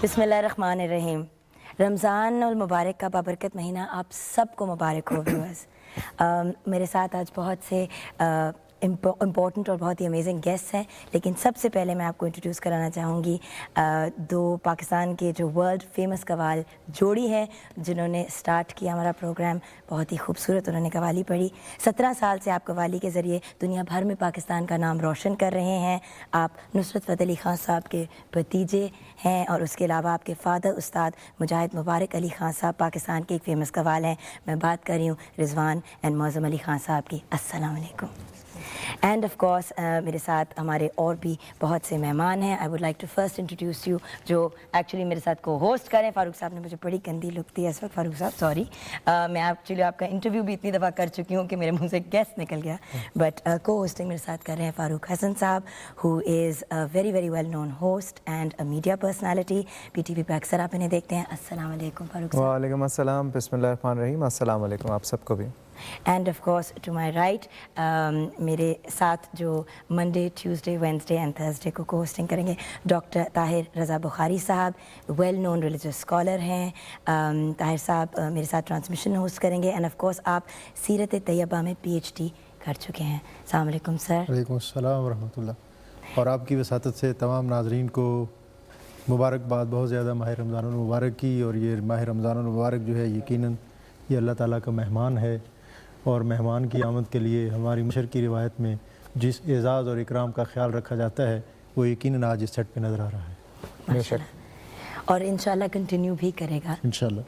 बिस्मिल्लाहिर्रहमानिर्रहीम। रमज़ान المبارक का बाबरकत महीना आप सबको मुबारक हो व्यूअर्स। मेरे साथ आज बहुत से इम्पॉर्टेंट और बहुत ही अमेजिंग गेस्ट हैं, लेकिन सबसे पहले मैं आपको इंट्रोड्यूस कराना चाहूँगी दो पाकिस्तान के जो वर्ल्ड फेमस कव्वाल जोड़ी है जिन्होंने स्टार्ट किया हमारा प्रोग्राम। बहुत ही खूबसूरत उन्होंने कव्वाली पढ़ी। 17 साल से आप कव्वाली के ज़रिए दुनिया भर में पाकिस्तान का नाम रोशन कर रहे हैं। आप नुसरत फ़तेह अली ख़ान साहब के भतीजे हैं और उसके अलावा आपके फ़ादर उस्ताद मुजाहिद मुबारक अली ख़ान साहब पाकिस्तान के एक फ़ेमस कव्वाल हैं। मैं बात कर रही हूँ रिजवान एंड मौज़म अली ख़ान साहब की। अस्सलाम वालेकुम। एंड ऑफ कोर्स मेरे साथ हमारे और भी बहुत से मेहमान हैं। I would like to first introduce you जो एक्चुअली मेरे साथ को होस्ट करें। फ़ारूक साहब ने मुझे बड़ी गंदी लुक दी है इस वक्त। फ़ारूक साहब सॉरी, मैं एक्चुअली आपका इंटरव्यू भी इतनी दफ़ा कर चुकी हूँ कि मेरे मुंह से गैस निकल गया। बट को होस्टिंग मेरे साथ कर रहे हैं फ़ारूक हसन साहब, who is a very very well known host and a media personality. PTV पे अक्सर आप इन्हें देखते हैं। अस्सलाम वालेकुम फ़ारूक साहब। वालेकुम अस्सलाम, बिस्मिल्लाहिर्रहमानिर्रहीम। अस्सलाम वालेकुम आप सबको भी। And of course to my right मेरे साथ जो Monday Tuesday Wednesday and Thursday को होस्टिंग करेंगे डॉक्टर ताहिर रज़ा बुखारी साहब, वेल नोन रिलीजियस स्कॉलर हैं। ताहिर साहब मेरे साथ ट्रांसमिशन होस्ट करेंगे। एंड ऑफ कोर्स आप सीरत तैयबा में PhD कर चुके हैं। अस्सलाम वालेकुम सर। वालेकुम अस्सलाम रहमतुल्लाह। और आपकी वसातत से तमाम नाजरीन को मुबारकबाद, बहुत ज़्यादा माह रमज़ान मुबारक की। और ये माह रमज़ान मुबारक जो है यकीनन ये अल्लाह ताला का मेहमान है, और मेहमान की आमद के लिए हमारी मशर की रिवायत में जिस एज़ाज़ और इकराम का ख्याल रखा जाता है वो यकीनन आज इस सेट पे नज़र आ रहा है माशाल्लाह। और इंशाल्लाह कंटिन्यू भी करेगा इंशाल्लाह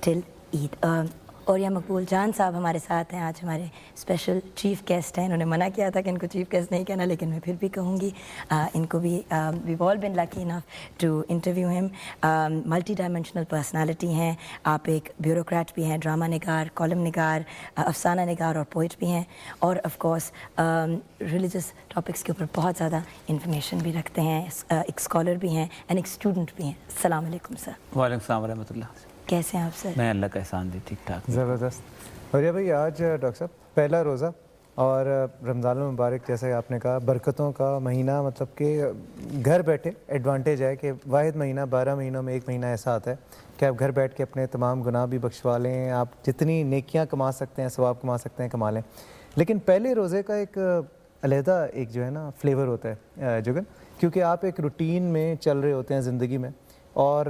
टिल ईद। और या मकबूल जान साहब हमारे साथ हैं, आज हमारे स्पेशल चीफ़ गेस्ट हैं। इन्होंने मना किया था कि इनको चीफ़ गेस्ट नहीं कहना, लेकिन मैं फिर भी कहूँगी इनको भी। We all been lucky enough to interview him. Multi dimensional personality हैं। आप एक ब्यूरोक्रेट भी हैं, ड्रामा निगार, कॉलम निगार, अफसाना निगार और पोइट भी हैं। और ऑफ कोर्स रिलीजियस टॉपिक्स के ऊपर बहुत ज़्यादा इंफॉर्मेशन भी रखते हैं। एक स्कॉलर भी हैं एंड एक स्टूडेंट भी हैं। अस्सलाम वालेकुम सर। वालेकुम सलाम रहमतुल्लाह। कैसे हैं आप सर? मैं अल्लाह का एहसान दी, ठीक ठाक। ज़बरदस्त। और ये भाई आज डॉक्टर साहब पहला रोज़ा और रमज़ान मुबारक जैसे आपने कहा बरकतों का महीना, मतलब कि घर बैठे एडवांटेज है कि वाहिद महीना 12 महीनों में एक महीना ऐसा आता है कि आप घर बैठ के अपने तमाम गुनाह भी बख्शवा लें, आप जितनी नेकियां कमा सकते हैं, सवाब कमा सकते हैं, कमा लें। लेकिन पहले रोज़े का एक अलहदा एक जो है ना फ्लेवर होता है जुगन, क्योंकि आप एक रूटीन में चल रहे होते हैं ज़िंदगी में, और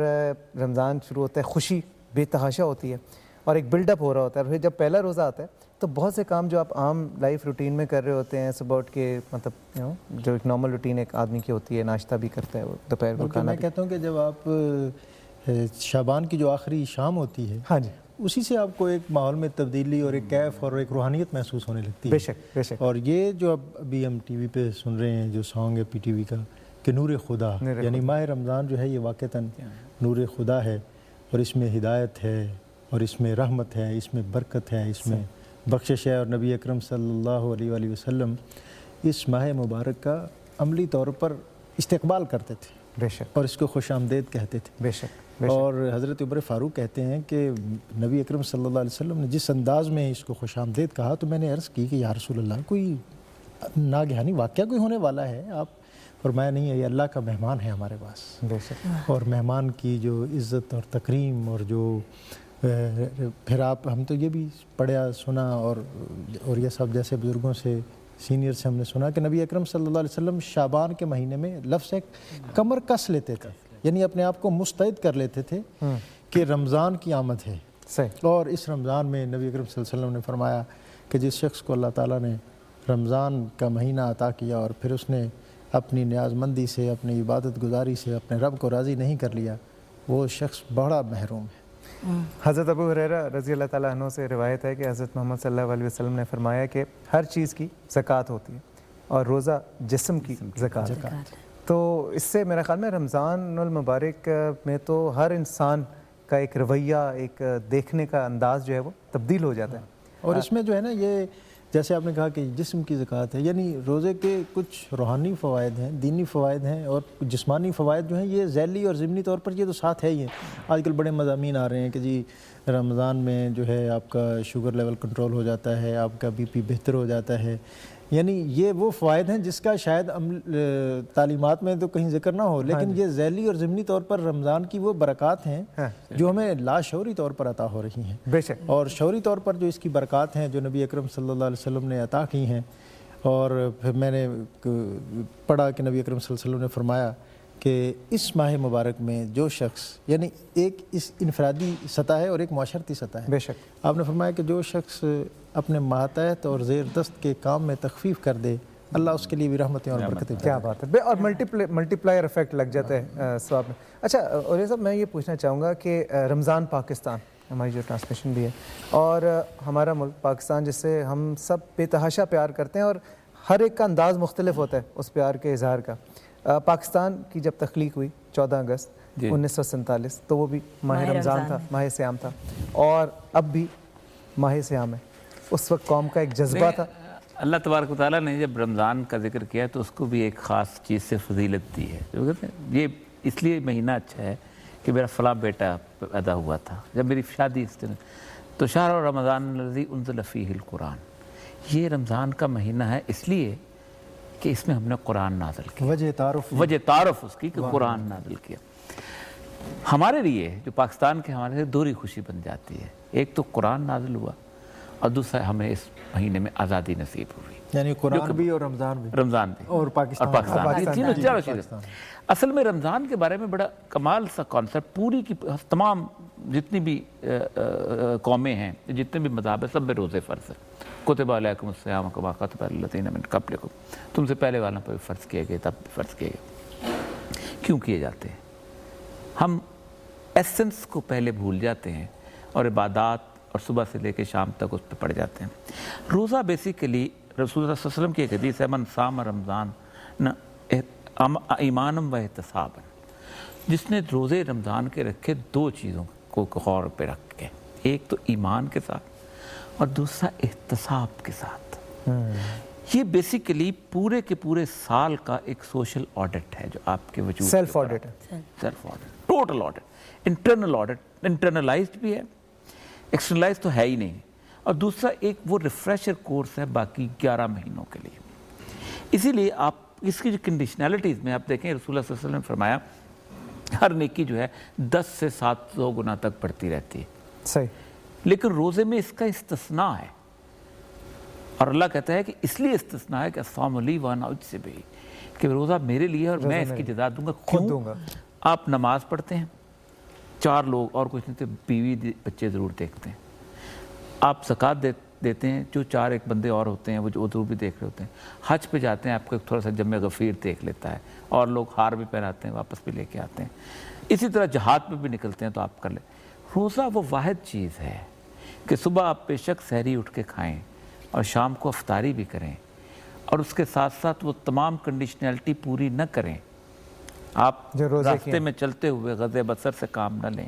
रमज़ान शुरू होता है, खुशी बेतहाशा होती है और एक बिल्डअप हो रहा होता है। फिर जब पहला रोज़ा आता है तो बहुत से काम जो आप आम लाइफ रूटीन में कर रहे होते हैं, सुबह उठ के मतलब जो एक नॉर्मल रूटीन एक आदमी की होती है, नाश्ता भी करता है, वो दोपहर को खाना। मैं कहता हूँ कि जब आप शाबान की जो आखिरी शाम होती है, हाँ जी, उसी से आपको एक माहौल में तब्दीली और एक कैफ और एक रूहानियत महसूस होने लगती है। बेशक बेशक। और ये जो अभी हम TV पे सुन रहे हैं जो सॉन्ग है PTV का कि नूर खुदा, यानी माह रमज़ान जो है ये वाक़तन नूर खुदा है, और इसमें हिदायत है, और इसमें रहमत है, इसमें बरकत है, इसमें बख्शिश है। और नबी अकरम सल्लल्लाहु अलैहि वसल्लम इस माह मुबारक का अमली तौर पर इस्तकबाल करते थे, बेशक, और इसको खुश आमदेद कहते थे, बेशक। और हज़रत उमर फ़ारूक कहते हैं कि नबी अकरम सल्लल्लाहु अलैहि वसल्लम ने जिस अंदाज़ में इसको खुश आमदेद कहा तो मैंने अर्ज़ की कि या रसूल अल्लाह कोई नागहानी वाक़या कोई होने वाला है? आप फरमाया नहीं है, ये अल्लाह का मेहमान है हमारे पास। बेशक। और मेहमान की जो इज़्ज़त और तकरीम और जो फिर आप हम तो ये भी पढ़ा सुना और ये सब जैसे बुज़ुर्गों से सीनियर से हमने सुना कि नबी अकरम सल्लल्लाहु अलैहि वसल्लम शाबान के महीने में लफ्ज़ एक कमर कस लेते थे, यानी अपने आप को मुस्तैद कर लेते थे कि रमज़ान की आमद है। सही। और इस रमज़ान में नबी अकरम सल्लल्लाहु अलैहि वसल्लम ने फरमाया कि जिस शख्स को अल्लाह ताला ने रमज़ान का महीना अता किया और फिर उसने अपनी न्याज़मंदी से, अपनी इबादत गुजारी से अपने रब को राज़ी नहीं कर लिया, वो शख्स बड़ा महरूम है। हज़रत अबू हुरैरा रज़ी अल्लाह ताला अन्हु से रिवायत है कि हज़रत मोहम्मद सल्लल्लाहु अलैहि वसल्लम ने फरमाया कि हर चीज़ की ज़कात होती है और रोज़ा जिस्म की ज़कात है। तो इससे मेरा ख़्याल में रमज़ान मुबारक में तो हर इंसान का एक रवैया, एक देखने का अंदाज़ जो है वो तब्दील हो जाता है। और इसमें जो है ना, ये जैसे आपने कहा कि जिस्म की ज़कात है, यानी रोज़े के कुछ रूहानी फ़वाइद हैं, दीनी फ़वाइद हैं, और जिस्मानी फ़वाइद जो हैं ये ज़ैली और ज़िमनी तौर पर ये तो साथ है ही हैं। आजकल बड़े मज़ामीन आ रहे हैं कि जी रमज़ान में जो है आपका शुगर लेवल कंट्रोल हो जाता है, आपका BP बेहतर हो जाता है, یعنی یہ وہ فوائد ہیں جس کا شاید تعلیمات میں تو کہیں ذکر نہ ہو، لیکن یہ ذیلی اور ضمنی طور پر رمضان کی وہ برکات ہیں جو ہمیں لاشعوری طور پر عطا ہو رہی ہیں، بے شک، اور شعوری طور پر جو اس کی برکات ہیں جو نبی اکرم صلی اللہ علیہ وسلم نے عطا کی ہیں. اور پھر میں نے پڑھا کہ نبی اکرم صلی اللہ علیہ وسلم نے فرمایا کہ اس ماہ مبارک میں جو شخص، یعنی ایک اس انفرادی سطح ہے اور ایک معاشرتی سطح ہے، بے شک، آپ نے فرمایا کہ جو شخص اپنے ماتحت اور زیر دست کے کام میں تخفیف کر دے، اللہ اس کے لیے بھی رحمتیں اور برکتیں. کیا بات ہے، اور ملٹی پلائر افیکٹ لگ جاتا ہے ثواب میں. اچھا اولیاء صاحب، میں یہ پوچھنا چاہوں گا کہ رمضان پاکستان ہماری جو ٹرانسمیشن بھی ہے، اور ہمارا ملک پاکستان جس سے ہم سب بے تحاشا پیار کرتے ہیں، اور ہر ایک کا انداز مختلف ہوتا ہے اس پیار کے اظہار کا. پاکستان کی جب تخلیق ہوئی 14 اگست 1947، تو وہ بھی ماہ رمضان تھا، ماہ صیام تھا، اور اب بھی ماہ صیام ہے. اس وقت قوم کا ایک جذبہ تھا. اللہ تبارک و تعالیٰ نے جب رمضان کا ذکر کیا تو اس کو بھی ایک خاص چیز سے فضیلت دی ہے. جو کہتے ہیں یہ اس لیے مہینہ اچھا ہے کہ میرا فلاں بیٹا پیدا ہوا تھا، جب میری شادی اس دن، تو شہر رمضان الذی انزل فیہ القرآن، یہ رمضان کا مہینہ ہے اس لیے کہ اس میں ہم نے قرآن نازل کیا، وجہ تعارف اس کی کہ قرآن نازل کیا. ہمارے لیے جو پاکستان کے ہمارے لیے دوہری خوشی بن جاتی ہے، ایک تو قرآن نازل ہوا اور دوسرا ہمیں اس مہینے میں آزادی نصیب ہوئی، یعنی قرآن بھی اور رمضان بھی اور پاکستان بھی، تینوں چاروں چیزیں. اصل میں رمضان کے بارے میں بڑا کمال سا کانسیپٹ، پوری کی تمام جتنی بھی قومیں ہیں، جتنے بھی مذہب ہیں، سب میں روزے فرض ہے. کتب علیکم الصیام کما کتب علی الذین من قبلکم، تم سے پہلے والوں پر بھی فرض کیے گئے، تب بھی فرض کیے گئے. کیوں کیے جاتے ہیں؟ ہم ایسنس کو پہلے بھول جاتے ہیں اور عبادات اور صبح سے لے کے شام تک اس پہ پڑ جاتے ہیں. روزہ بیسیکلی رسول اللہ صلی اللہ علیہ وسلم کی ایک حدیث ہے، من صام رمضان ایمانم و احتسابا، جس نے روزے رمضان کے رکھے دو چیزوں کو غور پہ رکھ کے، ایک تو ایمان کے ساتھ اور دوسرا احتساب کے ساتھ. یہ بیسیکلی پورے کے پورے سال کا ایک سوشل آڈٹ ہے جو آپ کے وجود، سیلف آڈٹ ہے، self audit, total audit, internal audit, internalised بھی ہے، ایکسٹرنلائز تو ہے ہی نہیں، اور دوسرا ایک وہ ریفریشر کورس ہے باقی 11 مہینوں کے لیے. اسی لیے آپ اس کی جو کنڈیشنالٹیز میں آپ دیکھیں، رسول اللہ صلی اللہ علیہ وسلم نے فرمایا ہر نیکی جو ہے 10 سے 700 گنا تک بڑھتی رہتی ہے. صحیح. لیکن روزے میں اس کا استثناء ہے، اور اللہ کہتا ہے کہ اس لیے استثناء ہے کہ الصوم لی وانا اجزی بہ، کہ روزہ میرے لیے اور میں اس کی جزا دوں گا. خود دوں گا. آپ نماز پڑھتے ہیں، 4 لوگ اور کچھ نہیں تو بیوی بچے ضرور دیکھتے ہیں. آپ زکوٰۃ دیتے ہیں، جو 4 ایک بندے اور ہوتے ہیں وہ ضرور بھی دیکھ رہے ہوتے ہیں. حج پہ جاتے ہیں، آپ کو تھوڑا سا جمع غفیر دیکھ لیتا ہے، اور لوگ ہار بھی پہناتے ہیں، واپس بھی لے کے آتے ہیں. اسی طرح جہاد پہ بھی نکلتے ہیں تو آپ کر لیں. روزہ وہ واحد چیز ہے کہ صبح آپ بے شک سحری اٹھ کے کھائیں اور شام کو افطاری بھی کریں، اور اس کے ساتھ ساتھ وہ تمام کنڈیشنلٹی پوری نہ کریں. آپ راستے میں چلتے ہوئے غضب بصر سے کام نہ لیں،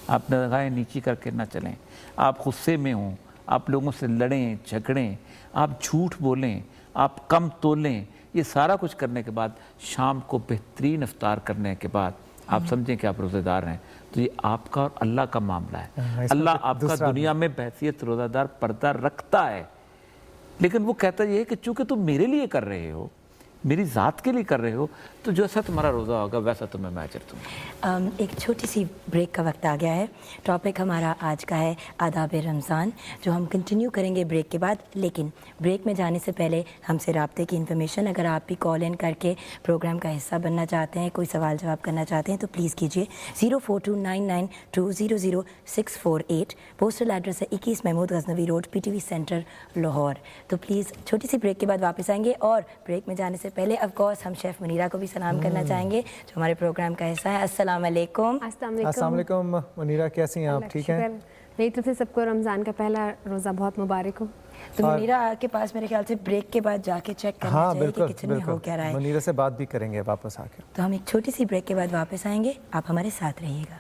آپ نگاہیں نیچی کر کے نہ چلیں، آپ غصے میں ہوں، آپ لوگوں سے لڑیں جھگڑیں، آپ جھوٹ بولیں، آپ کم تولیں. یہ سارا کچھ کرنے کے بعد شام کو بہترین افطار کرنے کے بعد آپ سمجھیں کہ آپ روزہ دار ہیں، تو یہ آپ کا اور اللہ کا معاملہ ہے. اللہ آپ کا دنیا میں بحیثیت روزہ دار پردہ رکھتا ہے، لیکن وہ کہتا یہ ہے کہ چونکہ تم میرے لیے کر رہے ہو، میری ذات کے لیے کر رہے ہو، تو جیسا تمہارا روزہ ہوگا ویسا تمہیں میں اجر دوں گا. ایک چھوٹی سی بریک کا وقت آ گیا ہے. ٹاپک ہمارا آج کا ہے آداب رمضان، جو ہم کنٹینیو کریں گے بریک کے بعد. لیکن بریک میں جانے سے پہلے ہم سے رابطے کی انفارمیشن، اگر آپ بھی کال ان کر کے پروگرام کا حصہ بننا چاہتے ہیں، کوئی سوال جواب کرنا چاہتے ہیں تو پلیز کیجیے. 042992000648. پوسٹل ایڈریس ہے 21 Mahmood Ghaznavi road, PTV centre Lahore. تو پلیز چھوٹی سی بریک کے بعد واپس آئیں گے، اور بریک میں جانے سے پہلے آف کورس ہم شیف منیرہ کو بھی سلام کرنا چاہیں گے جو ہمارے پروگرام کا حصہ ہے. السلام علیکم. السلام علیکم منیرہ، کیسی ہیں آپ؟ ٹھیک ہیں؟ میری طرف سے سب کو رمضان کا پہلا روزہ بہت مبارک ہو. تو منیرہ کے پاس میرے خیال سے بریک کے بعد جا کے چیک کرنا چاہیے کہ کچن میں ہو کیا رہا ہے. منیرہ سے بات بھی کریں گے واپس آ کے. تو ہم ایک چھوٹی سی بریک کے بعد واپس آئیں گے، آپ ہمارے ساتھ رہیے گا.